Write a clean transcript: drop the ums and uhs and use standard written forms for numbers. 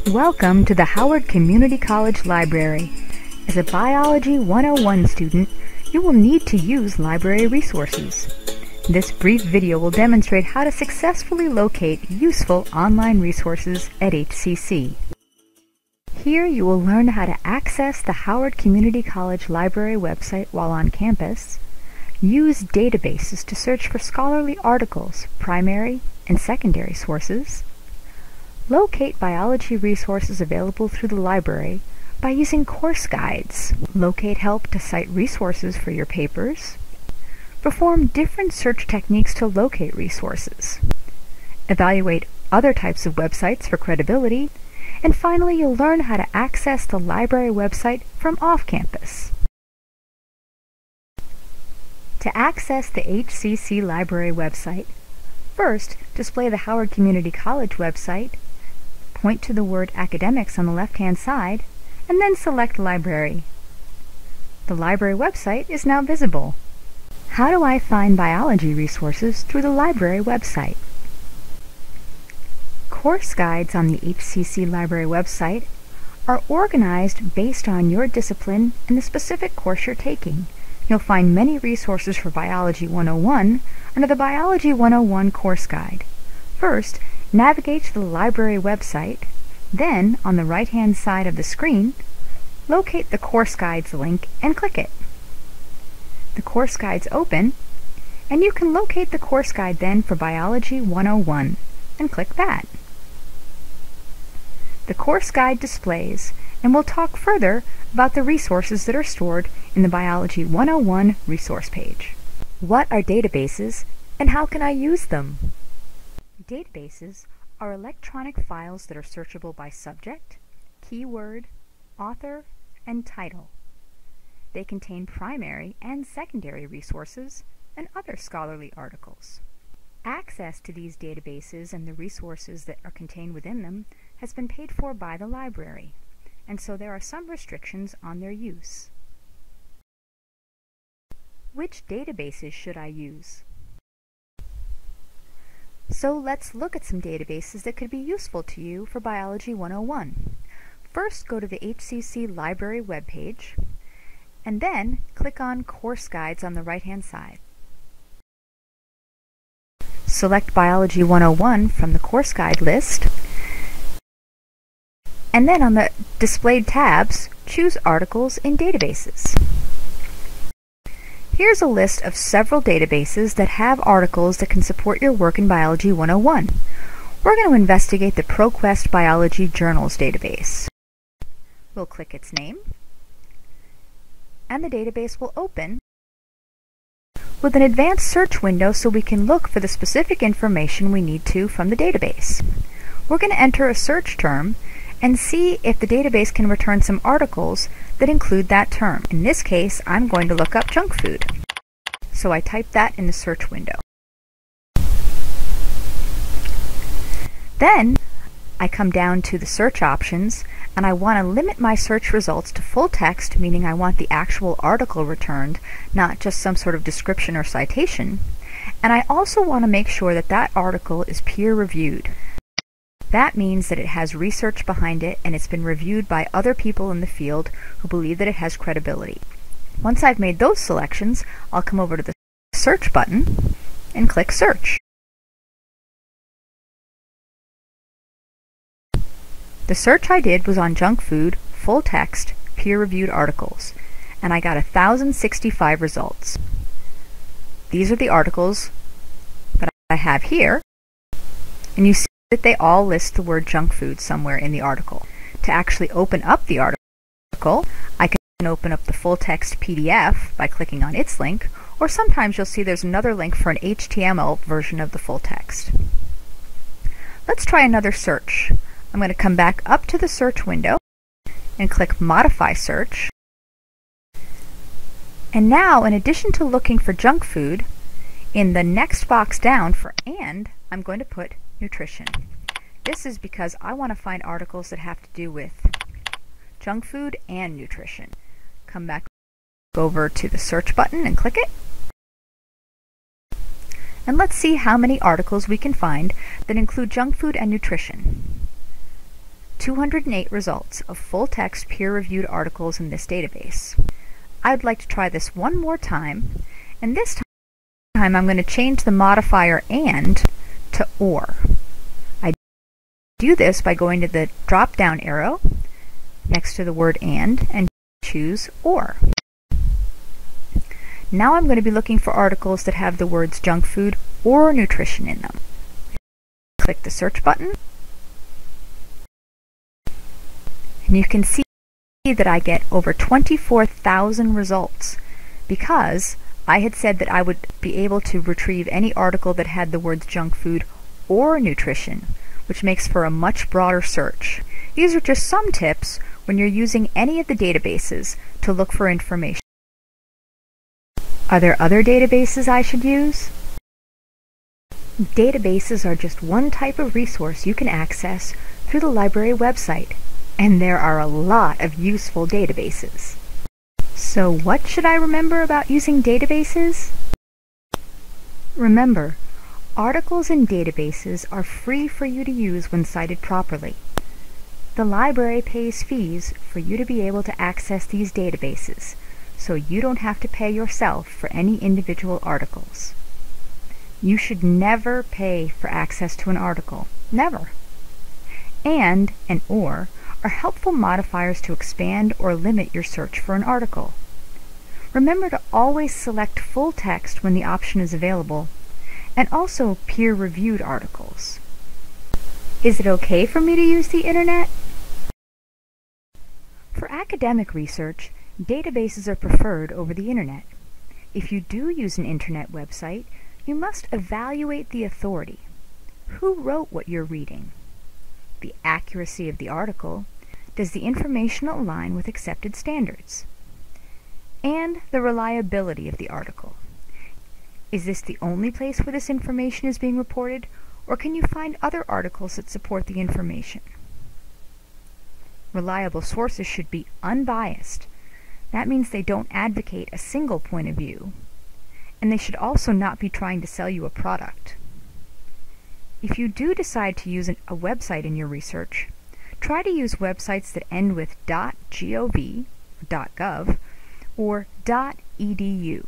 Welcome to the Howard Community College Library. As a Biology 101 student, you will need to use library resources. This brief video will demonstrate how to successfully locate useful online resources at HCC. Here you will learn how to access the Howard Community College Library website while on campus, use databases to search for scholarly articles, primary and secondary sources, locate biology resources available through the library by using course guides, locate help to cite resources for your papers, perform different search techniques to locate resources, evaluate other types of websites for credibility, and finally you'll learn how to access the library website from off-campus. To access the HCC Library website, first display the Howard Community College website, point to the word Academics on the left-hand side, and then select Library. The library website is now visible. How do I find biology resources through the library website? Course guides on the HCC Library website are organized based on your discipline and the specific course you're taking. You'll find many resources for Biology 101 under the Biology 101 course guide. First, navigate to the library website, then on the right-hand side of the screen, locate the course guides link and click it. The course guides open, and you can locate the course guide then for Biology 101 and click that. The course guide displays, and we'll talk further about the resources that are stored in the Biology 101 resource page. What are databases and how can I use them? Databases are electronic files that are searchable by subject, keyword, author, and title. They contain primary and secondary resources and other scholarly articles. Access to these databases and the resources that are contained within them has been paid for by the library, and so there are some restrictions on their use. Which databases should I use? So let's look at some databases that could be useful to you for Biology 101. First, go to the HCC Library webpage, and then click on Course Guides on the right-hand side. Select Biology 101 from the course guide list, and then on the displayed tabs, choose Articles in Databases. Here's a list of several databases that have articles that can support your work in Biology 101. We're going to investigate the ProQuest Biology Journals database. We'll click its name, and the database will open with an advanced search window so we can look for the specific information we need to from the database. We're going to enter a search term and see if the database can return some articles that include that term. In this case, I'm going to look up junk food. So I type that in the search window. Then I come down to the search options, and I want to limit my search results to full text, meaning I want the actual article returned, not just some sort of description or citation. And I also want to make sure that that article is peer-reviewed. That means that it has research behind it and it's been reviewed by other people in the field who believe that it has credibility. Once I've made those selections, I'll come over to the Search button and click Search. The search I did was on junk food, full text, peer-reviewed articles, and I got 1,065 results. These are the articles that I have here, and you see that they all list the word junk food somewhere in the article. To actually open up the article, I can open up the full text PDF by clicking on its link, or sometimes you'll see there's another link for an HTML version of the full text. Let's try another search. I'm going to come back up to the search window and click Modify Search. And now, in addition to looking for junk food, in the next box down for "and," I'm going to put nutrition. This is because I want to find articles that have to do with junk food and nutrition. Come back over to the search button and click it. And let's see how many articles we can find that include junk food and nutrition. 208 results of full-text peer-reviewed articles in this database. I'd like to try this one more time, and this time I'm going to change the modifier AND to OR. I do this by going to the drop-down arrow next to the word and choose OR. Now I'm going to be looking for articles that have the words junk food or nutrition in them. Click the search button, and you can see that I get over 24,000 results because I had said that I would be able to retrieve any article that had the words junk food or nutrition, which makes for a much broader search. These are just some tips when you're using any of the databases to look for information. Are there other databases I should use? Databases are just one type of resource you can access through the library website, and there are a lot of useful databases. So what should I remember about using databases? Remember, articles in databases are free for you to use when cited properly. The library pays fees for you to be able to access these databases, so you don't have to pay yourself for any individual articles. You should never pay for access to an article. Never. And OR are helpful modifiers to expand or limit your search for an article. Remember to always select full text when the option is available, and also peer-reviewed articles. Is it okay for me to use the internet? For academic research, databases are preferred over the internet. If you do use an internet website, you must evaluate the authority. Who wrote what you're reading? The accuracy of the article. Does the information align with accepted standards? And the reliability of the article. Is this the only place where this information is being reported, or can you find other articles that support the information? Reliable sources should be unbiased. That means they don't advocate a single point of view, and they should also not be trying to sell you a product. If you do decide to use a website in your research, try to use websites that end with .gov, .gov or .edu.